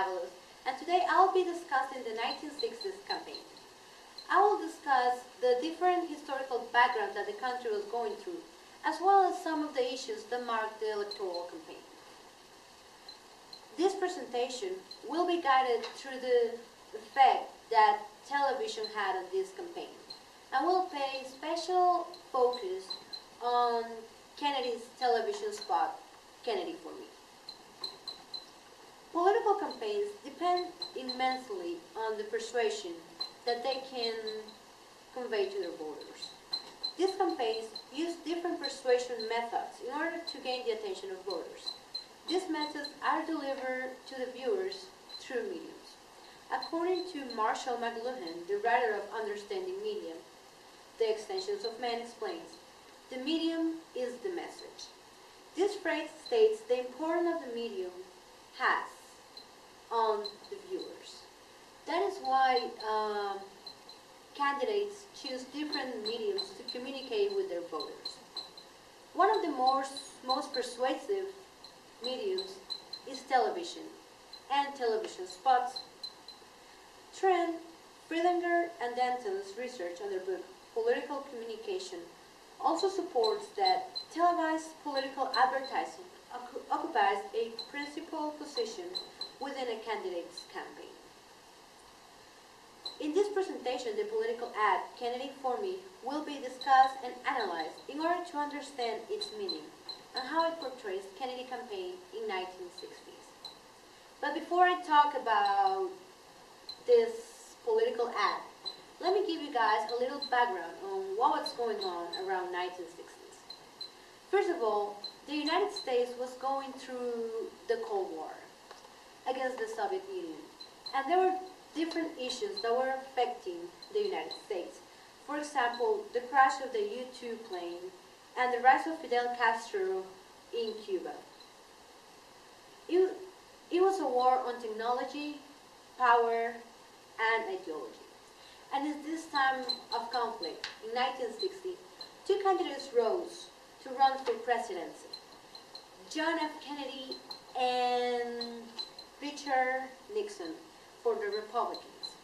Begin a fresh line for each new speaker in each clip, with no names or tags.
Avalos, and today I'll be discussing the 1960s campaign. I will discuss the different historical background that the country was going through, as well as some of the issues that marked the electoral campaign. This presentation will be guided through the effect that television had on this campaign, and will pay special focus on Kennedy's television spot, Kennedy for Me. Political campaigns depend immensely on the persuasion that they can convey to their voters. These campaigns use different persuasion methods in order to gain the attention of voters. These methods are delivered to the viewers through mediums. According to Marshall McLuhan, the writer of Understanding Media, The Extensions of Man explains, the medium is the message. This phrase states the importance of the medium has on the viewers. That is why candidates choose different mediums to communicate with their voters. One of the most persuasive mediums is television and television spots. Trent, Friedinger, and Denton's research on their book Political Communication also supports that televised political advertising occupies a principal position within a candidate's campaign. In this presentation, the political ad, Kennedy for Me, will be discussed and analyzed in order to understand its meaning and how it portrays Kennedy campaign in 1960s. But before I talk about this political ad, let me give you guys a little background on what was going on around 1960s. First of all, the United States was going through the Cold War against the Soviet Union, and there were different issues that were affecting the United States. For example, the crash of the U-2 plane and the rise of Fidel Castro in Cuba. It was a war on technology, power, and ideology. And at this time of conflict, in 1960, two candidates rose to run for presidency: John F. Kennedy and Richard Nixon for the Republicans.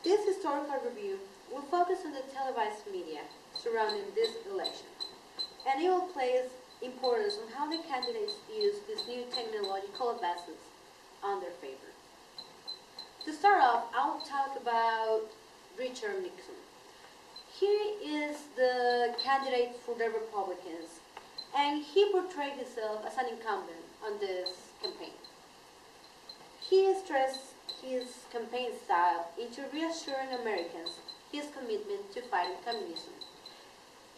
This historical review will focus on the televised media surrounding this election, and it will place importance on how the candidates use these new technological advances on their favor. To start off, I'll talk about Richard Nixon. He is the candidate for the Republicans, and he portrayed himself as an incumbent on this campaign. He stressed his campaign style into reassuring Americans his commitment to fighting communism.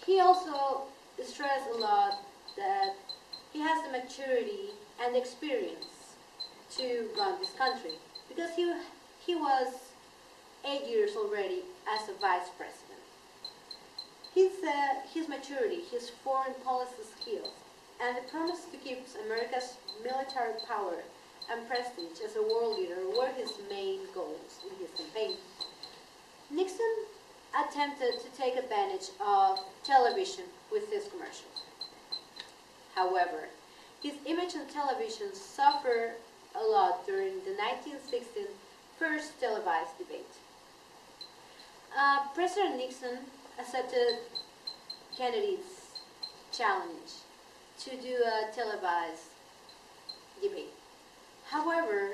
He also stressed a lot that he has the maturity and experience to run this country, because he was 8 years already as a vice president. His maturity, his foreign policy skills, and the promise to keep America's military power and prestige as a world leader were his main goals in his campaign. Nixon attempted to take advantage of television with his commercials. However, his image on television suffered a lot during the 1960s first televised debate. President Nixon accepted Kennedy's challenge to do a televised debate. However,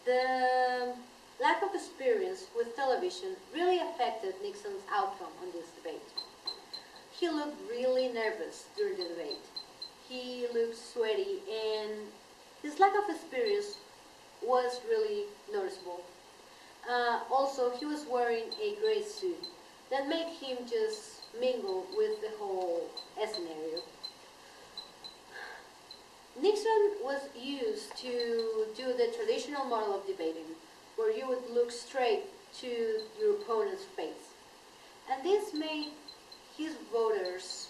the lack of experience with television really affected Nixon's outcome on this debate. He looked really nervous during the debate. He looked sweaty, and his lack of experience was really noticeable. Also, he was wearing a gray suit that made him just mingle with the whole scenario. Nixon was used to do the traditional model of debating, where you would look straight to your opponent's face. And this made his voters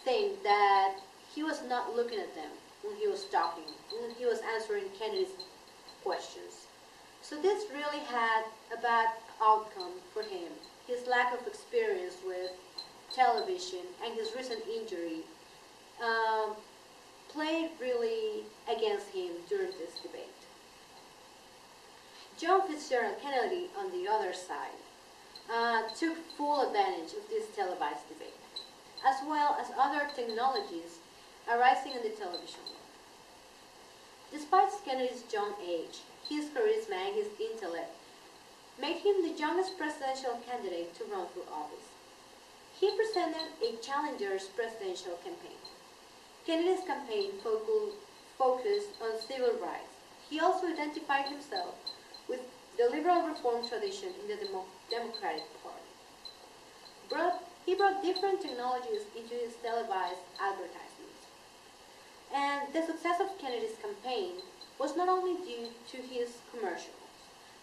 think that he was not looking at them when he was talking, when he was answering Kennedy's questions. So this really had a bad outcome for him. His lack of experience with television and his recent injury played really against him during this debate. John Fitzgerald Kennedy, on the other side, took full advantage of this televised debate, as well as other technologies arising in the television world. Despite Kennedy's young age, his charisma and his intellect made him the youngest presidential candidate to run for office. He presented a challenger's presidential campaign. Kennedy's campaign focused on civil rights. He also identified himself with the liberal reform tradition in the Democratic Party. He brought different technologies into his televised advertisements. And the success of Kennedy's campaign was not only due to his commercials,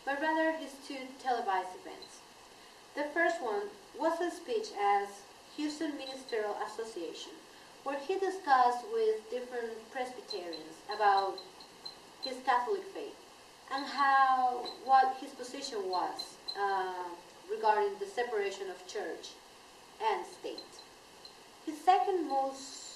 but rather his two televised events. The first one was a speech at Houston Ministerial Association, where he discussed with different Presbyterians about his Catholic faith and what his position was regarding the separation of church and state. His second most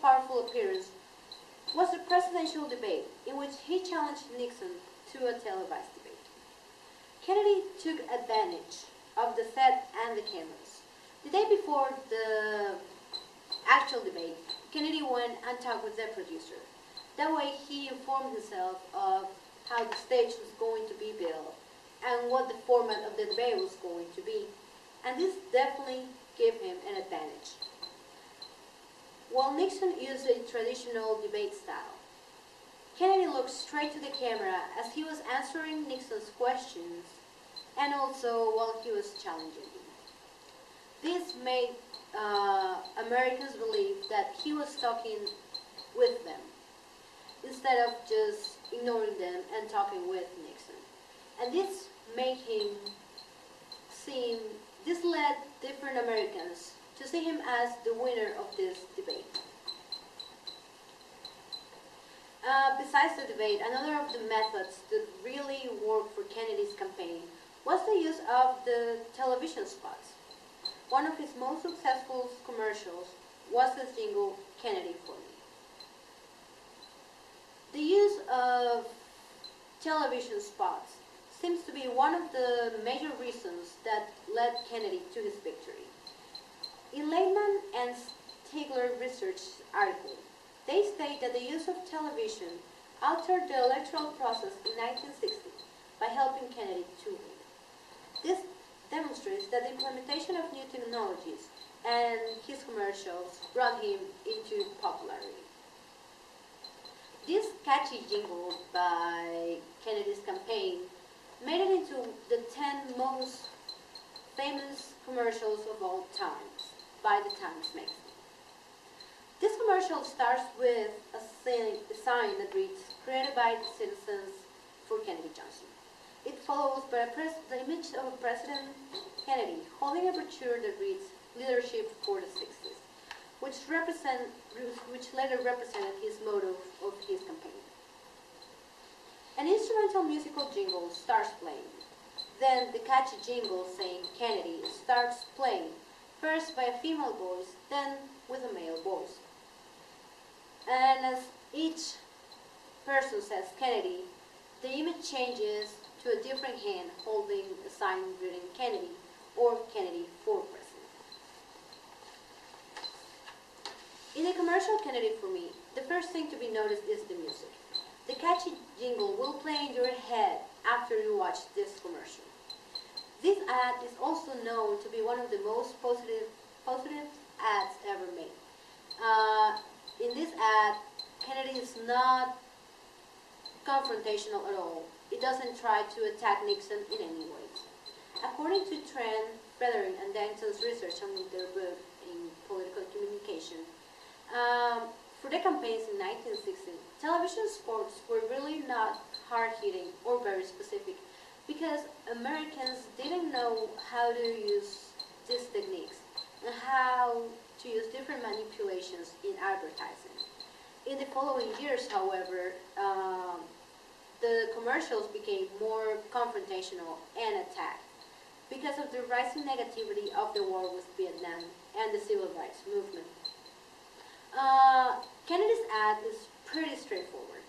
powerful appearance was the presidential debate in which he challenged Nixon to a televised debate. Kennedy took advantage of the set and the cameras. The day before the actual debate, Kennedy went and talked with the producer. That way he informed himself of how the stage was going to be built and what the format of the debate was going to be. And this definitely gave him an advantage. While Nixon used a traditional debate style, Kennedy looked straight to the camera as he was answering Nixon's questions and also while he was challenging him. This made Americans believe that he was talking with them instead of just ignoring them and talking with Nixon. And this led different Americans to see him as the winner of this debate. Besides the debate, another of the methods that really worked for Kennedy's campaign was the use of the television spots. One of his most successful commercials was the jingle, "Kennedy for Me." The use of television spots seems to be one of the major reasons that led Kennedy to his victory. In Lehman and Stigler research article, they state that the use of television altered the electoral process in 1960 by helping Kennedy to win. This demonstrates that the implementation of new technologies and his commercials brought him into popularity. This catchy jingle by Kennedy's campaign made it into the 10 most famous commercials of all time by the Times magazine. This commercial starts with a sign that reads, "Created by the Citizens for Kennedy Johnson." It follows by the image of President Kennedy holding a brochure that reads, "Leadership for the 60s," which later represented his motto of his campaign. An instrumental musical jingle starts playing. Then the catchy jingle saying Kennedy starts playing, first by a female voice, then with a male voice. And as each person says Kennedy, the image changes to a different hand holding a sign reading Kennedy or Kennedy for President. In the commercial Kennedy for Me, the first thing to be noticed is the music. The catchy jingle will play in your head after you watch this commercial. This ad is also known to be one of the most positive ads ever made. In this ad, Kennedy is not confrontational at all. It doesn't try to attack Nixon in any way. According to Trent, Feathering, and Danton's research on their book in political communication, for the campaigns in 1960, television spots were really not hard-hitting or very specific because Americans didn't know how to use these techniques and how to use different manipulations in advertising. In the following years, however, the commercials became more confrontational and attacked. because of the rising negativity of the war with Vietnam and the civil rights movement. Kennedy's ad is pretty straightforward.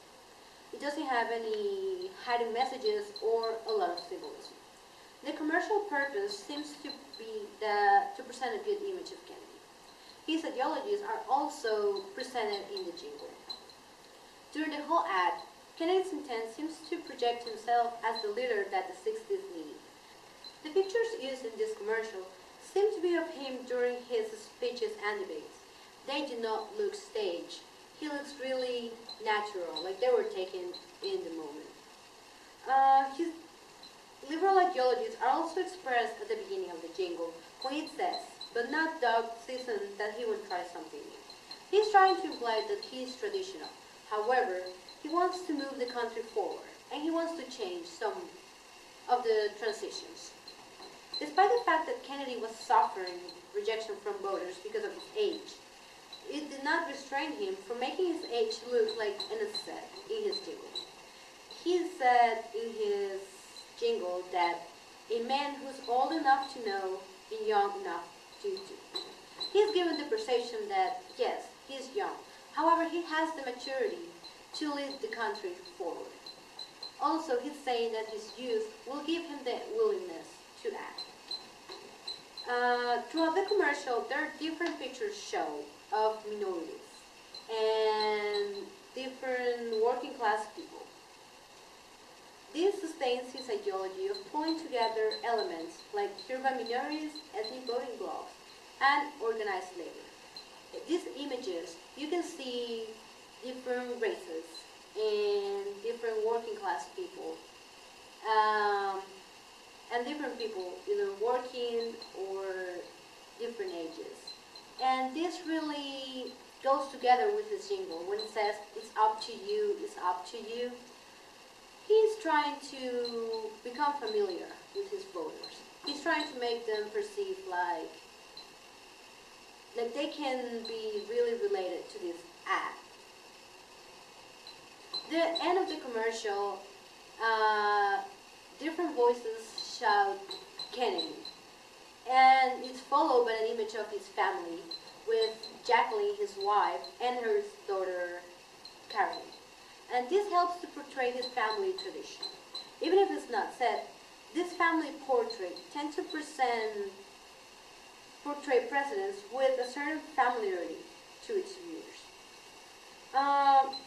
It doesn't have any hidden messages or a lot of symbolism. The commercial purpose seems to be to present a good image of Kennedy. His ideologies are also presented in the jingle. During the whole ad, Kennedy's intent seems to project himself as the leader that the 60s need. The pictures used in this commercial seem to be of him during his speeches and debates. They do not look staged. He looks really natural, like they were taken in the moment. His liberal ideologies are also expressed at the beginning of the jingle, when it says, but not dog season, that he would try something new. He's trying to imply that he is traditional. However, he wants to move the country forward, and he wants to change some of the transitions. Despite the fact that Kennedy was suffering rejection from voters because of his age, it did not restrain him from making his age look like an asset in his jingle. He said in his jingle that a man who's old enough to know and young enough to do. He's given the perception that, yes, he's young. However, he has the maturity to lead the country forward. Also, he's saying that his youth will give him the willingness to act. Throughout the commercial, there are different pictures shown of minorities and different working class people. This sustains his ideology of pulling together elements like urban minorities, ethnic voting blocks, and organized labor. These images, you can see different races and different working class people, and different people either working or different ages. And this really goes together with his jingle when it says, it's up to you, it's up to you. He's trying to become familiar with his voters. He's trying to make them perceive like they can be really related to this ad. The end of the commercial, different voices shout Kennedy. And it's followed by an image of his family with Jacqueline, his wife, and her daughter, Carolyn. And this helps to portray his family tradition. Even if it's not said, this family portrait tends to portray presidents with a certain familiarity to its viewers.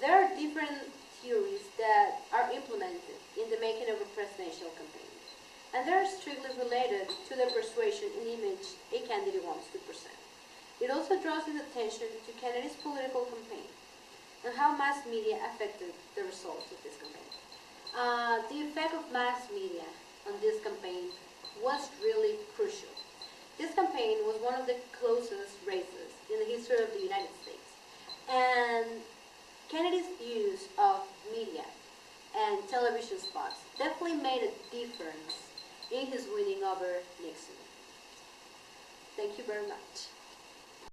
There are different theories that are implemented in the making of a presidential campaign. And they are strictly related to the persuasion and image a candidate wants to present. It also draws his attention to Kennedy's political campaign and how mass media affected the results of this campaign. The effect of mass media on this campaign was really crucial. This campaign was one of the closest races in the history of the United States. And Kennedy's use of media and television spots definitely made a difference in his winning over Nixon. Thank you very much.